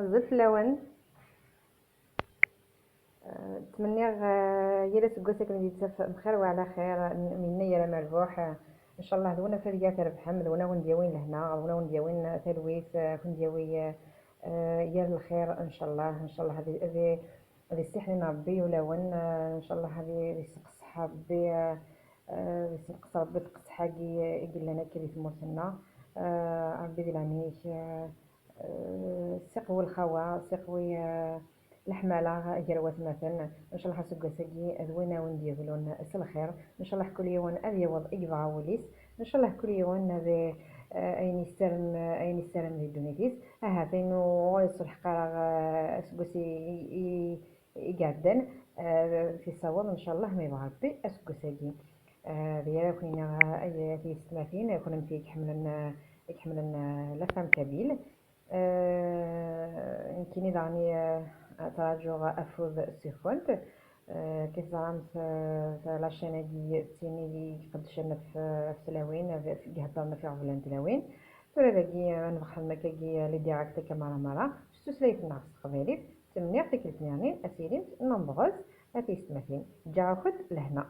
بزاف اللون. تمنيغ يلا سكوسك ندير بخير وعلى خير منا يلا مربوح ان شاء الله. دونا فريا تربحم دونا ونديوين لهنا دونا ونديوين تلويث كنديوي يا الخير ان شاء الله. ان شاء الله هذه استحنا ربي ولون ان شاء الله هذه يسقس ربي يسقس ربي تقص حاجي يقول لنا كيف تموتنا ربي دلانيك سقوي الخوا سقوي الحمالة جروات مثلا ان شاء الله حسق سقي اذوينا ونديرون الخير ان شاء الله كل يوم اذي وضع يبغى وليس ان شاء الله كل يوم هذا اين يستلم ذي دونيتيس هاتين ويصلح قرار سقسي يقعدن في صواب ان شاء الله ما يبغى ربي اسقسي ديال كنا اي في 30 كنا فيك حملنا لفام كبيل يمكن دعني تراجع أفوز السيخونت كيف زعمت في لاشين دي تيني قد شنا في سلاوين في هضرنا في عفلان تلاوين ترى داكي نبخل مكاكي لي ديراكت كاميرا مرة شتو سلايف الناس تقبيلي تمنيع تكلت يعني أسيرين نمبغوز أتي 30 جا خد لهنا.